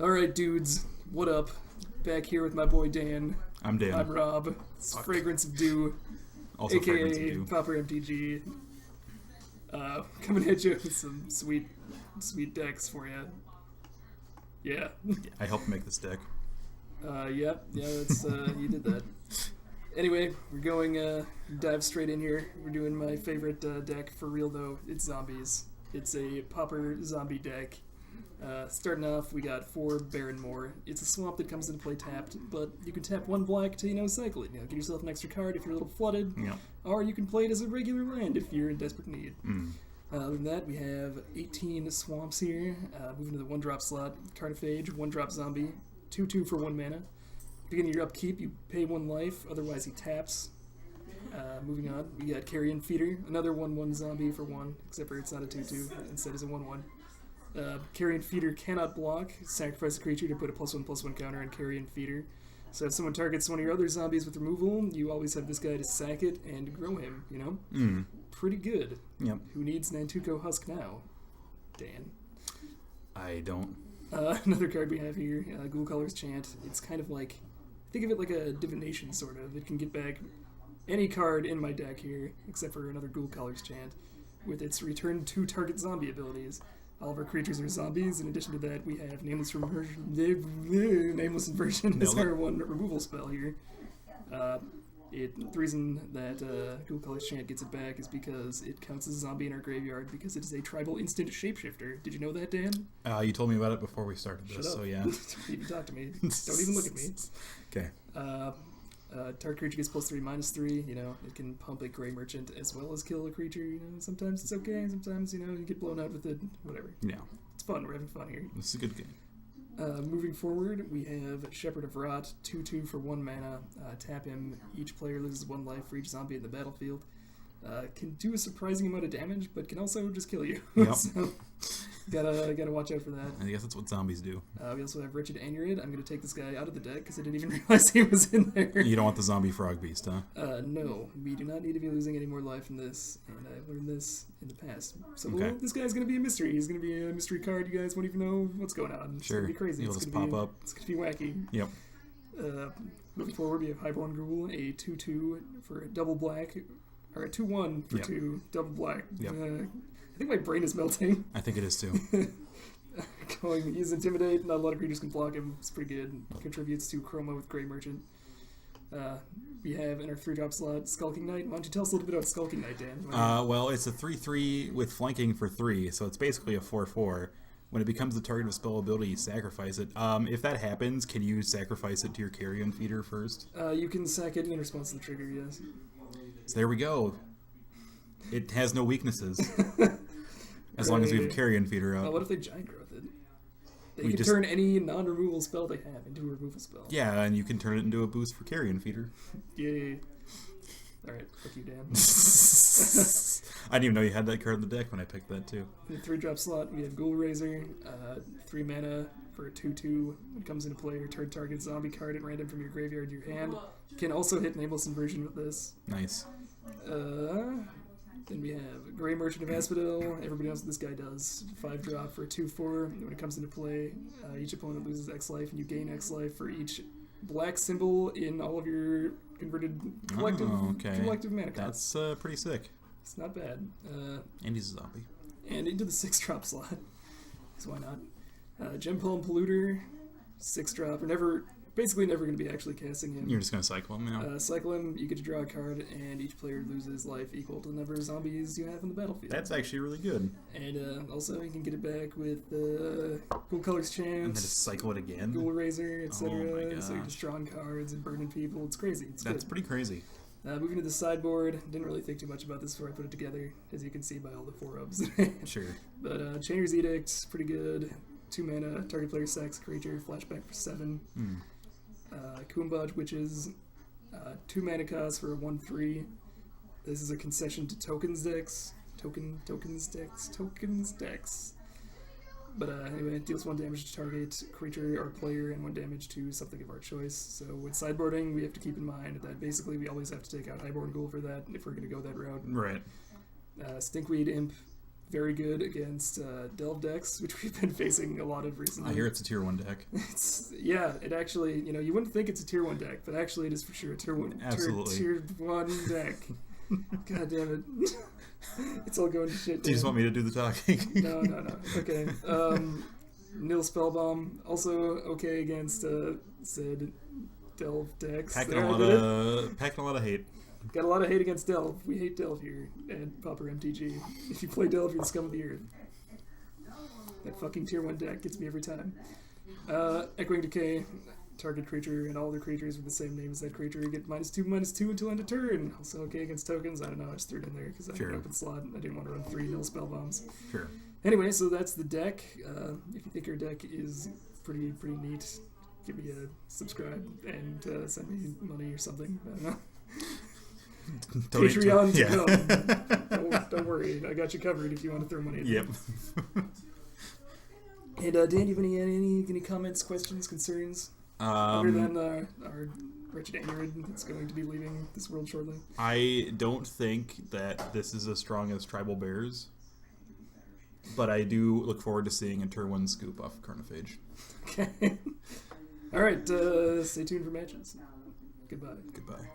Alright, dudes, what up? Back here with my boy Dan. I'm Dan. I'm Rob. It's Fragrance of Dew, Also Fragrance of aka Dew. Pauper MTG. Coming at you with some sweet decks for you. Yeah. I helped make this deck. Yeah, that's, you did that. Anyway, we're going, dive straight in here. We're doing my favorite deck, for real though. It's zombies. It's a Pauper zombie deck. Starting off, we got 4 Barrenmore. It's a swamp that comes into play tapped, but you can tap 1 black to, cycle it. Get yourself an extra card if you're a little flooded. Yep. Or you can play it as a regular land if you're in desperate need. Other than that, we have 18 swamps here. Moving to the 1-drop slot, Carnophage, 1-drop zombie, 2/2 for 1 mana. Beginning your upkeep, you pay 1 life, otherwise he taps. Moving on, we got Carrion Feeder, another 1/1 zombie for 1, except for it's not a 2/2, instead it's a 1/1. Carrion Feeder cannot block. Sacrifice a creature to put a +1/+1 counter on Carrion Feeder. So if someone targets one of your other zombies with removal, you always have this guy to sack it and grow him, Pretty good. Yep. Who needs Nantuko Husk now? Dan. I don't. Another card we have here, Ghoul Color's Chant. It's kind of like, think of it like a divination, sort of. It can get back any card in my deck here, except for another Ghoul Color's Chant, with its return to target zombie abilities. All of our creatures are zombies. In addition to that, we have Nameless Inversion as our 1 removal spell here. The reason that Ghoul Color's Chant gets it back is because it counts as a zombie in our graveyard because it is a tribal instant shapeshifter. Did you know that, Dan? You told me about it before we started this, Shut up. so yeah. Don't even talk to me. Don't even look at me. Okay. Target creature gets +3/-3. It can pump a Gray Merchant as well as kill a creature. Sometimes it's okay. Sometimes you get blown out with it. Whatever. Yeah. It's fun. We're having fun here. This is a good game. Moving forward, we have Shepherd of Rot, 2/2 for 1 mana. Tap him. Each player loses 1 life for each zombie in the battlefield. Can do a surprising amount of damage, but can also just kill you. Yep. So, gotta watch out for that. I guess that's what zombies do. We also have Wretched Anurid. I'm gonna take this guy out of the deck because I didn't even realize he was in there. You don't want the zombie frog beast, huh? No, we do not need to be losing any more life in this, and I've learned this in the past. So Okay. this guy's gonna be a mystery. He's gonna be a mystery card. You guys won't even know what's going on. It's Sure. gonna be crazy. He'll It's just gonna pop up. It's gonna be wacky. Yep. Moving forward, we have Highborn Ghoul, a 2/2 for a double black, or a 2/1 for 2 double black. Yep. I think my brain is melting. I think it is too. He's Intimidate. Not a lot of creatures can block him. It's pretty good. Contributes to Chroma with Gray Merchant. We have in our 3-drop slot Skulking Knight. Why don't you tell us a little bit about Skulking Knight, Dan? Well, it's a 3/3 with flanking for 3, so it's basically a 4/4. When it becomes the target of a spell ability, you sacrifice it. If that happens, can you sacrifice it to your Carrion Feeder first? You can sack it in response to the trigger, yes. So there we go. It has no weaknesses. As long as we have Carrion Feeder up. What if they Giant Growth it? They We can just- turn any non-removal spell they have into a removal spell. Yeah, and you can turn it into a boost for Carrion Feeder. Yay. Alright, fuck you, Dan. I didn't even know you had that card in the deck when I picked that too. In the 3-drop slot, we have Ghoul Razor, 3 mana for a 2/2. When it comes into play, return target zombie card at random from your graveyard to your hand. Can also hit Nameless Inversion with this. Nice. Then we have Gray Merchant of Asphodel. Everybody knows what this guy does. 5-drop for a 2/4. When it comes into play, each opponent loses X life, and you gain X life for each black symbol in all of your converted collective mana costs. That's pretty sick. It's not bad. And he's a zombie. And into the 6-drop slot. Because why not? Gem Palm Polluter, 6-drop. Basically never going to be actually casting him. You're just going to cycle him, Cycle him, you get to draw a card, and each player loses life equal to the number of zombies you have on the battlefield. That's actually really good. And also, you can get it back with Ghoul Color's Chant, And then just cycle it again? Ghoul Razor, etc. Oh my So you're gosh. just drawing cards and burning people. It's crazy. That's pretty crazy. Moving to the sideboard, didn't really think too much about this before I put it together, as you can see by all the 4-ups. Sure. But Chainer's Edict, pretty good. 2 mana, target player sacks a creature, flashback for 7. Kumbaj Witches, 2 mana cost for a 1/3. This is a concession to tokens decks. Tokens decks. But anyway, it deals 1 damage to target creature or player and 1 damage to something of our choice. So with sideboarding, we have to keep in mind that basically we always have to take out Highborn Ghoul for that if we're going to go that route. Right. Stinkweed Imp, very good against Delve decks, which we've been facing a lot of recently. I hear it's a tier 1 deck. It actually, you wouldn't think it's a tier 1 deck, but actually it is for sure a tier 1, Absolutely. tier 1 deck. God damn it. It's all going to shit. Do you just want me to do the talking? No. Okay. Nil Spellbomb, also okay against said Delve decks. Packing a lot of hate. Got a lot of hate against Delve. We hate Delve here at Pauper MTG. If you play Delve, you're the scum of the earth. That fucking tier 1 deck gets me every time. Echoing Decay, target creature and all other creatures with the same name as that creature get -2/-2 until end of turn. Also okay against tokens. I don't know, I just threw it in there because I had an open slot and I didn't want to run 3 nil spell bombs. Sure. Anyway, so that's the deck. If you think your deck is pretty neat, give me a subscribe and send me money or something. I don't know. Patreon to come. Don't worry, I got you covered if you want to throw money at me. Yep. And Dan, do you have any comments, questions, concerns? Other than our wretched android that's going to be leaving this world shortly. I don't think that this is as strong as Tribal Bears, but I do look forward to seeing a Turn 1 scoop off Carnophage. Okay. All right, stay tuned for matches. Goodbye. Goodbye.